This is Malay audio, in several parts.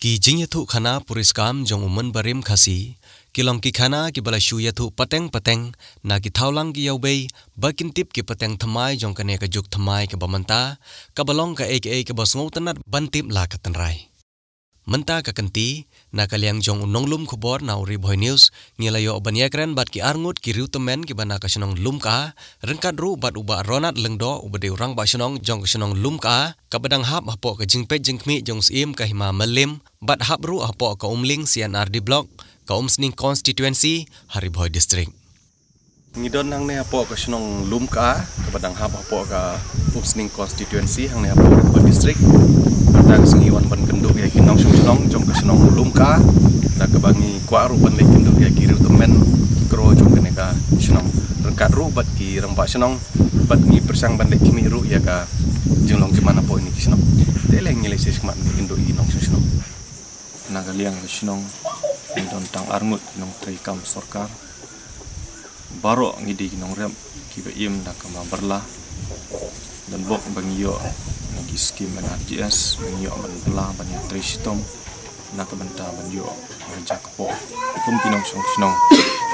Ki jing yathu khana puriskam jong umen barim khasi, kilong ki khana ki bala shu yathu pateng na ki thaulang ki yaubei, bakin tip ki pateng thamai jong kane ka juk thamai ke bamanta, ka balong ka ek ke basngau tanat bantip la ka tanrai. Menta ka kanti, na kaliang jong unong khubor na uri boy news, ngilayo banyakran bat ki arngut ki riutemen ki bana ka shnong lumka, rengkat ru bat uba ronat lengdo uba de urang ba shnong jong ka shnong lumka, ka badang hap hapo ka jingpet jingkmi jong sim ka hima melim, bat hap ru hapo ka umling CNRD block, ka umsning constituency, Hariboy district. Ngidon hang ne hapo ka shnong lumka, ka badang hap hapo ka umsning constituency hang ne hapo Hariboy district. Tang singiwan ban kenduk ya kinong Shongshnong jong ka shnong lumka, da ka bangi kwaru ban le kenduk ya kiru temen kro jong kene ka shnong rengkat ru bat ki rembak shnong bat ni persang ban le kimi ru ya ka jenglong jemana po ini ki shnong tele ngile sis mak ni kenduk inong Shongshnong na ka liang ka shnong ni don tang arngut kinong tri kam sarkar baro ngidi kinong rem ki ba im da ka ma berla dan bok bangi yo nagi skim ban RGS banyo ban bela ban Ritong nak benta ban yo ngajak po kum kinong Shongshnong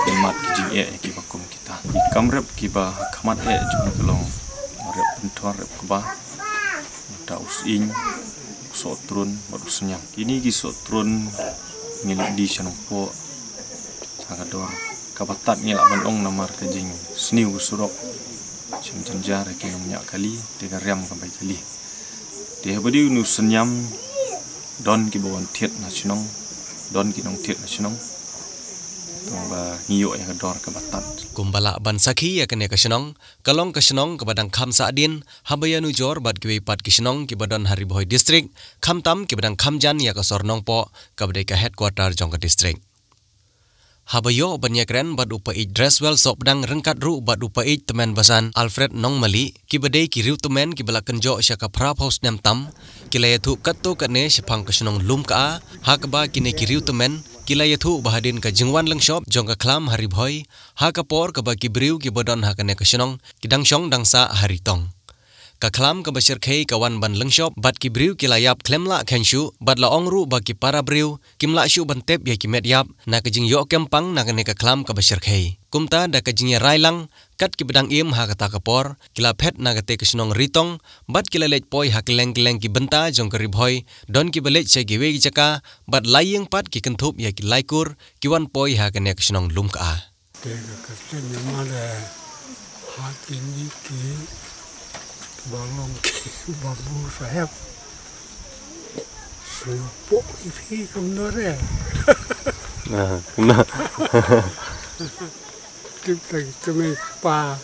demat kijing ki bakum kita di kamrep ki ba khamat jong kelong rep bentor rep ba ta usin sotrun baru senyang ini ki sotrun ngilak di shanong po agador kabatat ngilak ban ong namar kijing sniu surok cenjar kinong nyak kali tiga riam kampai kali dia beri nu senyam don ki bawon thiet nasional don ki nong thiet nasional tongba ngiyo ya dor ka batat Kumbala ban sakhi ya kene ka shnong kalong ka shnong ka badang kham saadin habaya nu jor bat ki pat ki shnong ki badon Hariboy district khamtam ki badang khamjan ya ka sornong po ka badai ka headquarter jong ka district Habayo banyakran bad upa ij Dresswell sopdang rengkat ru bad upa ij temen basan Alfred Nong Mali ki badai ki riu temen ki bala kenjo syaka prap house nyam tam ki layathu katto kane syapang ka shnong lumka hakba kine ki riu temen ki layathu bahadin ka jingwan lengshop jong ka Khlam Hariboy hakapor ka ba ki briu ki bodon hakane ka shnong ki dangshong dangsa Ritong ka Khlam ka basir khei kawan ban lengshop bat ki briu ki layap klemla khenshu bat la ongru ba ki para briu kimla shu ban tep ya ki met yap na ka jing yo kempang na kane ka Khlam ka basir khei kumta da ka jing railang kat ki bedang im ha kata kapor kila phet na ka te ka shnong Ritong bat ki lelej poi ha keleng ki benta jong ka Hariboy don ki belej se ki we ki jaka bat layeng pat ki kentup ya ki laikur ki wan poi ha kane ka shnong lumka te ka ten male ha kini ki balong ki babu sahab supo ifi kamnore kena kita kami pa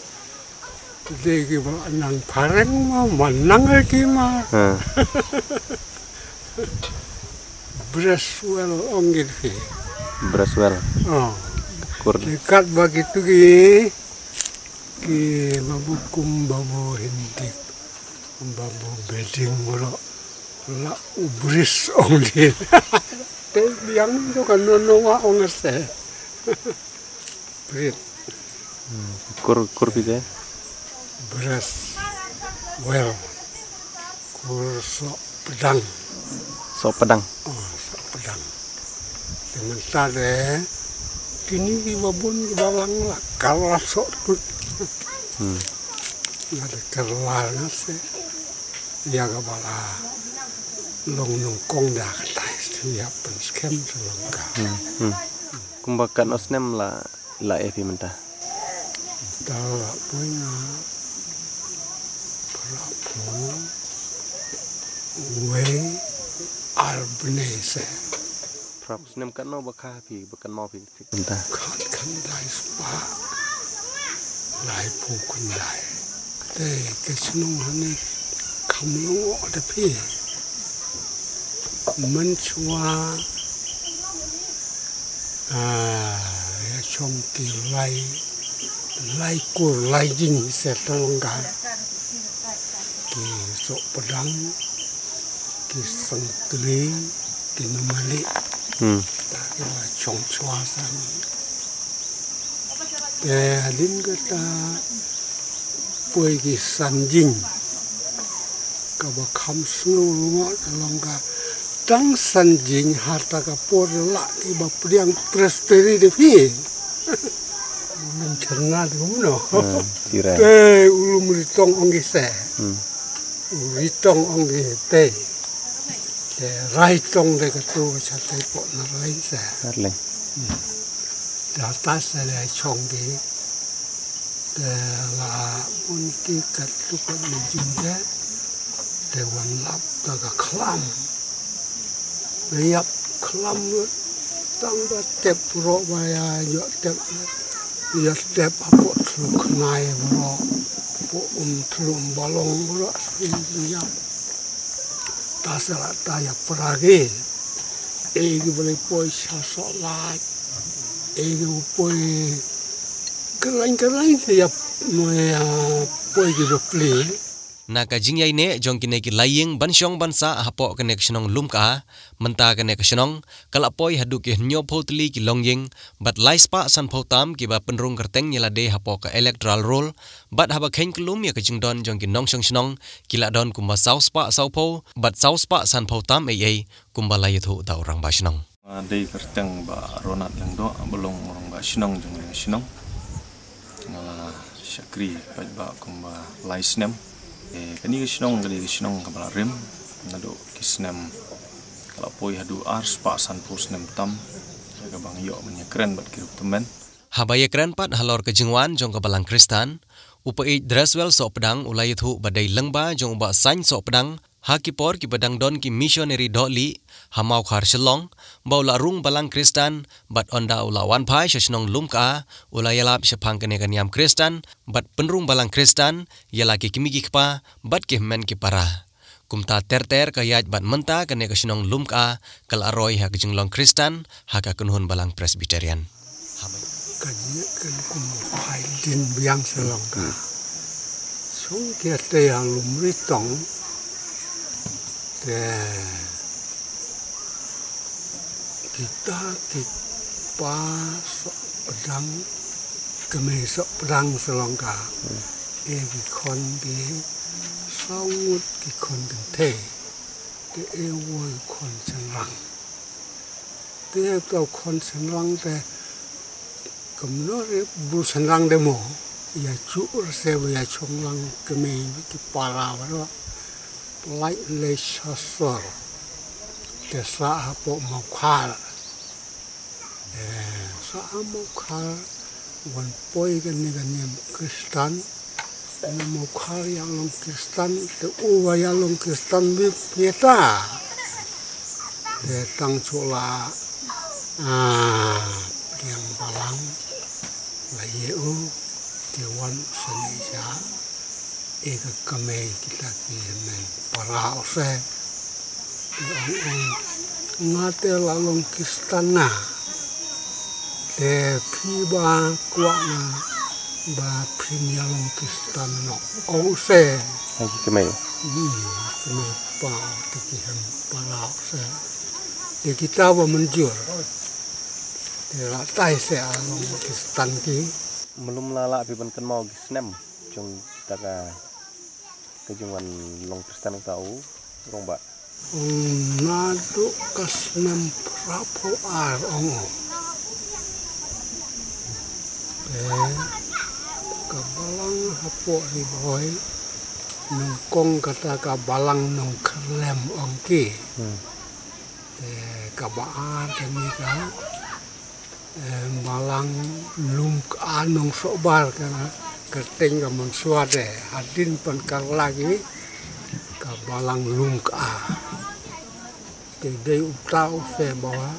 degi ba nang pareng ma manang ki ma Dresswell ongir fi Dresswell kur dekat begitu ki mabukum babu hindik babu beding mula la ubris ongir te yang itu kan nononga ongese Brit kur pide Dresswell kur sok pedang so pedang sok pedang dengan tade kini ki babun ki balang la kalah sok tut ada kerlar nase ya kabala long nong kong dah katai siap penskem selangka kumbakan osnem la epi mentah dah punya prapu we Albanese prap osnem kan no bakha pi bakan mau pi mentah kan dai spa lai pu kun dai te ke sunung hane kamlo ada pi menchua ya chong ki lai kur lai jing se tolongga ki sok pedang ki sangkli ki namali ta ki chong chua san te halin kata poi ki sanjing ka ba kham snu lunga tolongga tang sanjing harta kapor la ki ba priang prosperi de pi mencerna dum no ulum ritong ongi se ritong ongi te raitong de katu chate po na lain se data se le chong di la unti katu ko ni jinja de wan lap ta ka khlam yap khlam tang ba tep ro ba ya yo tep ya tep apo tlu knai ro po tlu balong ro ya ta sala ta ya prage gi boleh poi sa so lai gi poi kelain ya mo ya poi gi do pli Naka jingyai ne jong kine ki laying bansyong bansa hapo kene ksenong lumka menta kene ksenong kalapoi hadu ki nyo photli ki longying but laispa san photam ki ba penrung kerteng nyala de hapo ka electoral roll but haba khen klum ya ka jingdon jong ki nong shongshnong kila don kumba sauspa saupho but sauspa san photam ai kumba layathu ta orang ba shnong de kerteng ba ronat lang do belong orang ba shnong jong shnong ngala syakri ba kumba laisnem kani kisnong gali kisnong kabala rem nado kisnem kalau poi hadu ars pa san pusnem tam jaga bang yo menya keren bat kirup temen habaya keren pat halor ke jingwan jong kabalang kristan upai Dresswell so pedang ulai thu badai lengba jong ba sain so pedang hakipor ki badang don ki missionary doli hamau khar shelong baula rung balang kristan bat onda ulawan phai shashnong lumka ulayalap shapang kene kaniam kristan bat penrung balang kristan yala ki kimi ki khpa bat ki men ki para kumta terter kayat bat menta kene kashnong lumka kal aroi ha jinglong kristan ha ka kunhun balang presbyterian kaji kan kum phai din biang selong ka sung kia te alum ritong kita sok pedang kami sok pedang selongka ki kon di sawut ki kon te woi kon senrang tau kon senrang te kamnore bu senrang demo ya chuur se ya chonglang kami ki para wa lai le sasor te sa hapo mau khal sa mau khal wan poi kan ni kristan mau khal yang long kristan te uwa yang long kristan bi pieta tang chola yang balang lai u te wan senja eka kame kita kimen para ose ngate lalong kistana te piba kuana ba prinyalong kistano ose lagi kame kame pa tikihan para ose kita wa menjur te la tai se along kistan ki belum lala piban kan mau gisnem jong taka kejungan long kristan tahu rong ba nado kasnem prapo ar ongo kabalang hapo riboy nung kong kata kabalang nung Khlam ongki kabaan kami ka balang Lumkya nung sobar kana kerteng ka mansuade hadin pankar lagi ka balang Lumkya kede utau se bahwa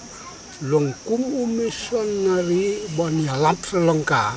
longkum missionary banya lap selongka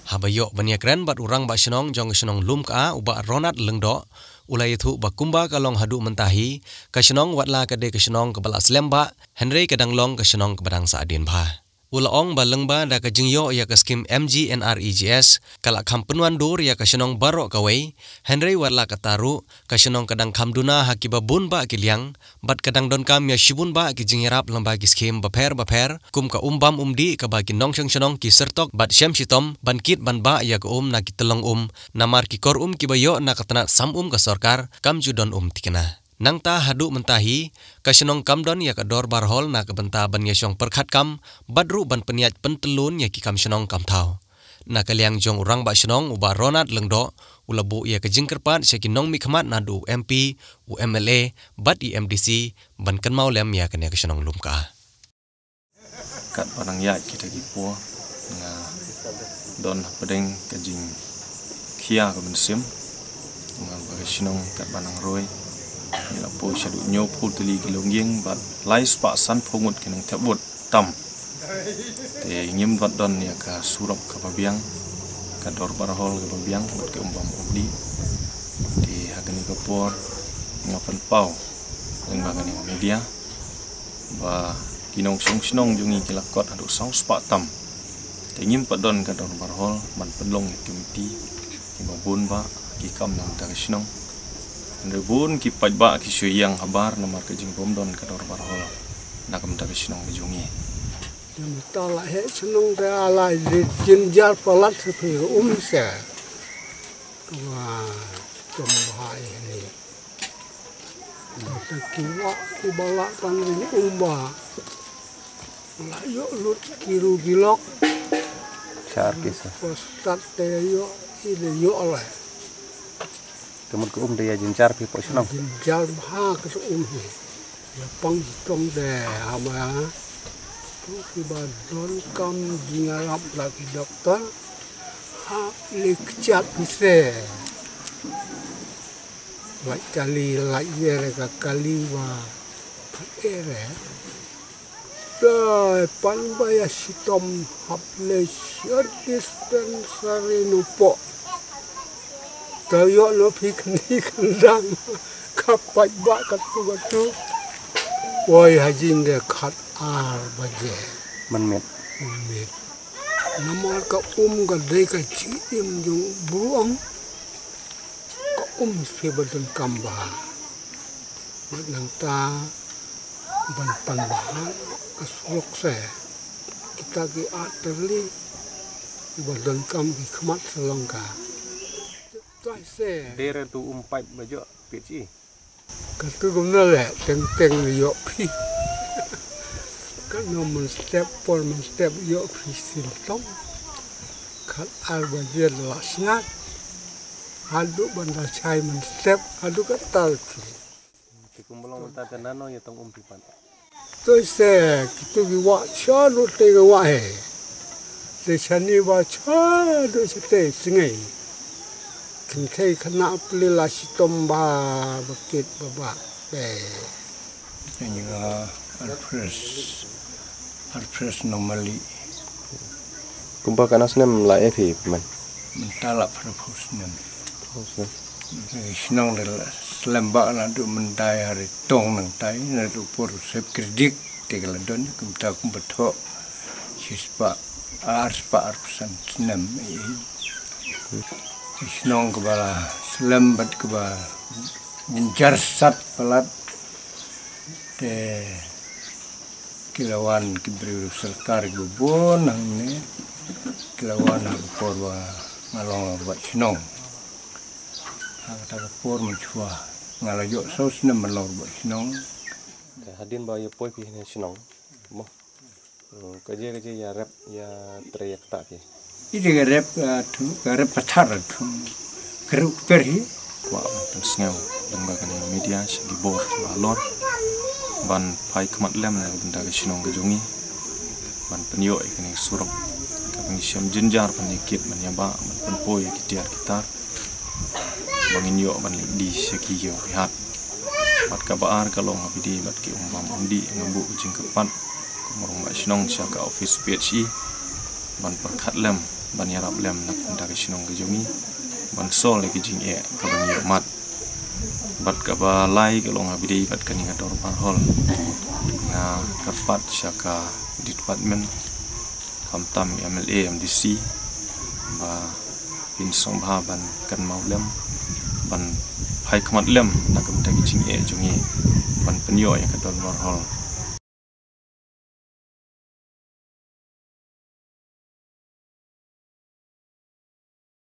habayo banya keren bat urang ba shnong jong shnong lumka uba ronat lengdo ulai thu ba kumba kalong hadu mentahi ka shnong watla ka de ka shnong ka bala slemba henry kadang long ka shnong ka badang sa adin bha ulaong ba lengba da ka jingyo ya ka skim MGNREGS kala kampenuan dur ya ka shnong baro ka wei henry watla ka taru ka shnong kadang kamduna hakiba bun ba kiliang bat kadang don kam ya shibun ba ki jingerap lamba ki skim ba pher kum ka umbam umdi ka ba ki nong shnong ki sertok bat shem shitom ban kit ban ba ya ka na ki telong namar ki kor ki bayo na katana sam ka sarkar kam judon tikena nang ta hadu mentahi kasenong kamdon ya kador barhol na kebenta ban yesong perkhat kam badru ban peniat pentelun ya ki kam senong kam thau na kaliang jong urang ba senong uba Ronald lengdo ulabu ya kejingkerpat sekinong mikmat nadu MP UMLA bat IMDC ban kenmau lem ya kene kasenong Lumkya kat panang ya kita gipo nga don pedeng kajing kia ka bensim nga bagasinong kat panang roy ila po syadu nyop putli kilongyeng bat lais pa san phongut kinang thabut tam te ngim bat don ya ka surap ka babiang ka dor barhol ka babiang bat ke umbam ubdi di hagani ka por ngapan pau ling bagani media ba kinong Shongshnong jungi kilakot aduk saus pak tam. Tengim padon kadon barhol man pelong komiti kibabun ba kikam nam tagisnong. Rebun ki pajba ki syuyang habar nomor kejing bomdon kadon barhol nakam tagisnong jungi. Yang tala he senong te ala jinjar palat sepi se. Wah, kembali ini. Kita kiwa ibala tanri umba. Layo lut kiru bilok. Char kisa. Postat te yo ile yo oleh. Kemun ke dia jincar pi Shongshnong. Jinjar ha ke he. Ya pang tong de ama. Tu kibadon kam jingarap lagi dokter. Ha likcat bise. Lak kali lak yere ka kali wa. Ere. Dai panbaya sitom haple syad dispensari nupo. Tayo lo pikni kendang kapat ba katu. Woi hajin de khat ar baje. Menmet. Nama ka ka dei ka chiim jung buang. Ka fi badan kamba. Madang ta ban panbahan kasulok se kita ki aterli badan kam ki khmat selongka tai se Dere tu umpai bajo pici. katu gumna le teng yo pi kan no mun step yo pi siltong khat al baje la snat adu banda chai mun step adu katal Tikumbolong ta tenano ya tong umpipan. Tôi sẽ tôi bị vợ cho nó tê cái vợ hè để chăn đi vợ cho tôi sẽ tê sinh ấy kinh thấy khả năng beli là si tom ba bukit baba để yang alpres normally Kumpa kana snem la epi man. mentala propusnan Shongshnong de lembak na du mentai hari tong nang tai na du por sep kredit tegaladon kumta kumbato hispa arsan snem Shongshnong kebala lembat kebala menjar sat pelat te kilawan kibri serkar gubon nang ne kilawan porwa ngalong ba Shongshnong Kata por mencuba ngalayo saus nem melor buat Shongshnong. Hadin ba ya poi pi ne Shongshnong. Mo. Kaje ya rap ya teriak tak pi. Ini rep tu rep patar tu keruk perhi. Wa sngau dengba kan media segi bor alor ban pai kmat lem na benda ke Shongshnong gejungi. Ban penyo ikni surap kaping syam jinjar penyakit menyaba ban poi kitiar kitar. Bangin yo ban di seki yo pihat mat kabar kalau ngabidi mat ki umbam undi ngambu ujing kepat kumurung ba Shongshnong syaka office PHI ban perkhat lem ban yarap lem nak nda ke Shongshnong gejungi ban sol lagi jing e ka ban yo mat bat ka ba lai kalau ngabidi bat kan ingat dor parhol nga kepat syaka di department Khlam MLA MDC ba pinsong ban kan mau lem ban hai khamat lem nak kemta gicing e jungi ban penyo yang kadon warhol